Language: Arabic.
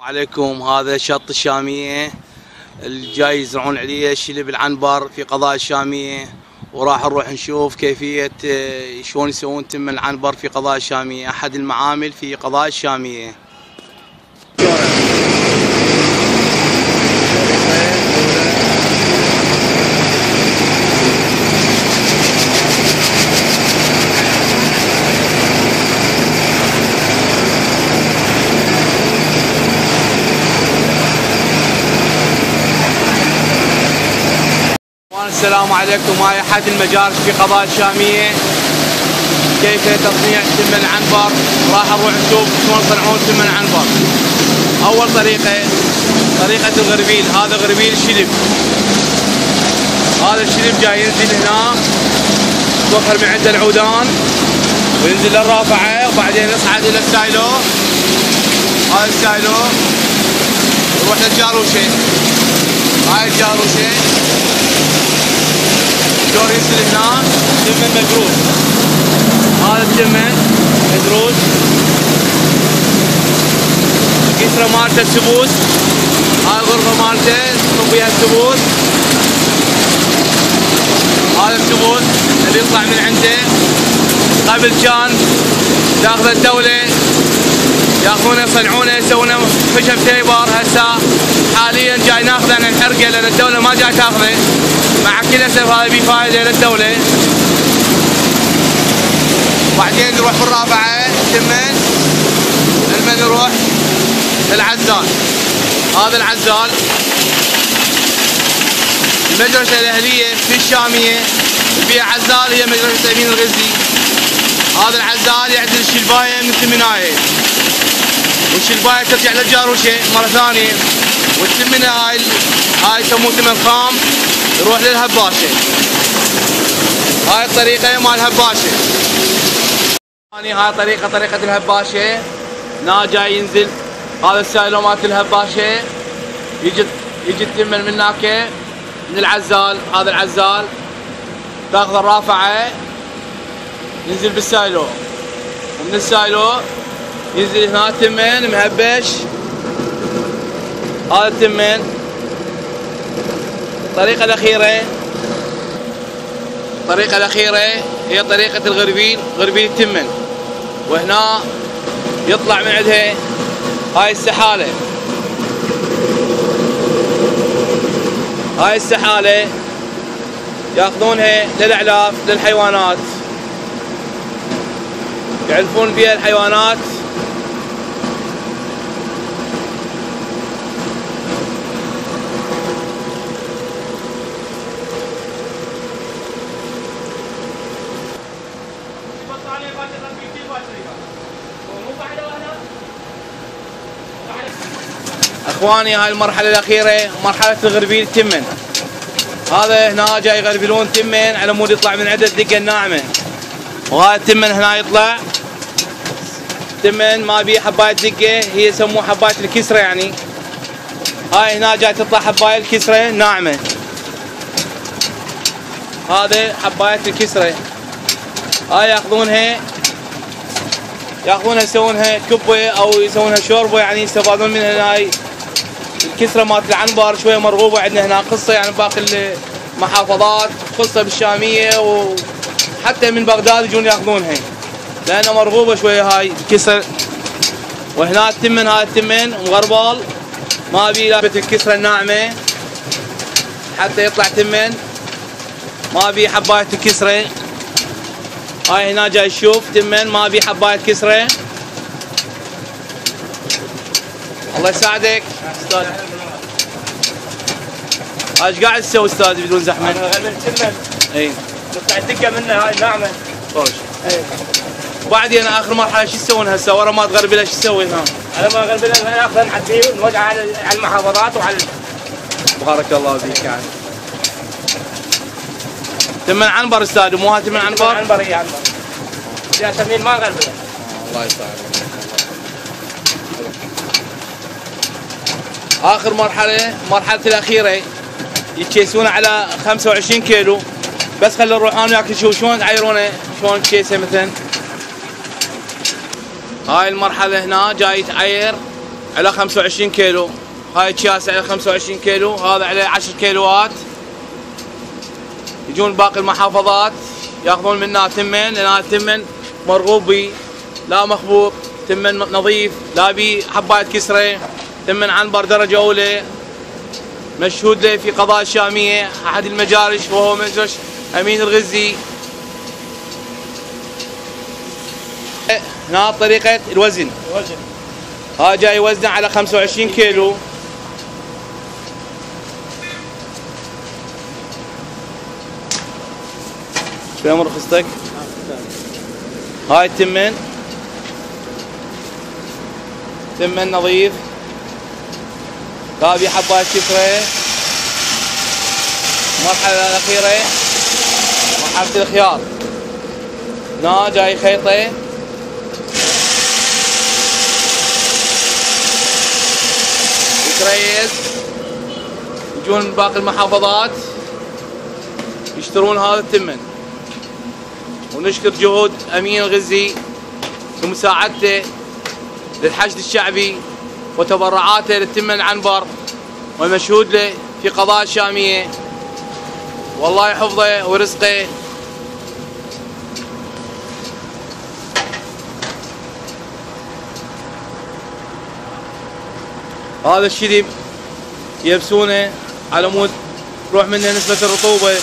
عليكم. هذا شط الشامية الجاي يزرعون عليه شلب العنبر في قضاء الشامية، وراح نروح نشوف كيفية شلون يسوون تم العنبر في قضاء الشامية، أحد المعامل في قضاء الشامية. السلام عليكم. هاي أحد المجارش في قضاء الشامية، كيف تصنيع تم العنبر. راح نروح نشوف شلون يصنعون تم العنبر. أول طريقة الغربيل. هذا غربيل شلب. هذا الشلب جاي ينزل هنا، يوخر من عند العودان وينزل للرافعة، وبعدين يصعد إلى السايلو. هذا السايلو يروح للجاروشة. هاي الجاروشة شلون ينزل هنا تمن مدروس. هذا التمن مدروس، الكسرة مالته السبوس. هاي الغرفة مالته يحطون فيها السبوس. هذا السبوس اللي يطلع من عنده. قبل كان تاخذ الدولة ياخذونه يصنعونه يسوونه خشب تيبر، هسه حاليا جاي ناخذه عن الحرقة لان الدولة ما جاي تاخذه، مع كل اسف هذا بفائدة للدولة. وبعدين نروح بالرابعة تمن لما نروح للعزال. هذا العزال المدرسة الأهلية في الشامية فيها عزال، هي مدرسة أمين الغزي. هذا العزال يعدل الشلباية من الثمناية، والشلباية ترجع للجاروشة مرة ثانية، والثمنة هاي يسموه ثمن خام يروح للهباشة. هاي الطريقة مال الهباشة. هاي طريقة الهباشة. هنا جاي ينزل هذا السايلو مالت الهباشة، يجي الثمن من هناك من العزال. هذا العزال تاخذ الرافعة ينزل بالسايلو، ومن السايلو ينزل هنا الثمن مهبش. هذا الثمن. الطريقة الأخيرة هي طريقة الغربيل، غربيل التمن. وهنا يطلع من عندها هاي السحالة. هاي السحالة ياخذونها للأعلاف للحيوانات، يعلفون بها الحيوانات. اخواني هاي المرحلة الأخيرة مرحلة الغربيل التمن. هذا هنا جاي يغربلون تمن على مود يطلع من عنده الدقة الناعمة. وهذا التمن هنا يطلع تمن ما بيه حباية دقة، هي يسموه حباية الكسرة يعني. هاي هنا جاي تطلع حباية الكسرة ناعمة. هذا حباية الكسرة. هاي ياخذونها يسوونها كبة او يسوونها شوربة، يعني يستفادون منها. هاي الكسرة مالت العنبر شوية مرغوبة عندنا هنا، قصة يعني باقي المحافظات، قصة بالشامية وحتى من بغداد يجون ياخذونها لأنها مرغوبة شوية هاي الكسرة. وهنا التمن، هاي التمن مغربل ما بي لابت الكسرة الناعمة حتى يطلع تمن، ما بي حباية الكسرة. هاي هنا جاي يشوف تمن ما بي حباية كسرة. الله يساعدك استاذ. ايش قاعد تسوي استاذ بدون زحمه؟ انا اغلب التمن. اي تطلع الدقه منها هاي ناعمه. خوش. اي وبعدين اخر مرحله شو تسوون هسه ورا ما تغربلها شو تسوي هنا؟ انا ما اغربلها ناخذها نعبيه ونوزعها على المحافظات وعلى. بارك الله فيك. يعني تمن عنبر استاذ، مو هاي تمن عنبر؟ عنبر هي عنبر. يا تمين ما اغربلها. الله يسعدك. اخر مرحله الاخيره يتشيسون على 25 كيلو، بس خلي الروحان وياك يشوف شلون تعايرونه، شلون تشيسه مثلا. هاي المرحله هنا جاي يتعاير على 25 كيلو. هاي اكياس على 25 كيلو، هذا على 10 كيلوات. يجون باقي المحافظات ياخذون منا تمن، لان هذا التمن مرغوب به، لا مخبوط، تمن نظيف، لا بي حبايه كسره، تمن عنبر درجه اولى، مشهود له في قضاء الشاميه احد المجارش، وهو مجرش امين الغزي. هنا طريقه الوزن. ها جاي وزنه على 25 كيلو. شو عمر رخصتك؟ هاي التمن، تمن نظيف، باقي حبايه كسره. المرحله الاخيره مرحله الخيار. هنا جاي خيطه، يتريز. يجون من باقي المحافظات يشترون هذا التمن. ونشكر جهود امين الغزي ومساعدته للحشد الشعبي وتبرعاته للتمن العنبر والمشهود له في قضاء الشاميه. والله يحفظه ورزقه. هذا الشذب يلبسونه على مود تروح منه نسبه الرطوبه.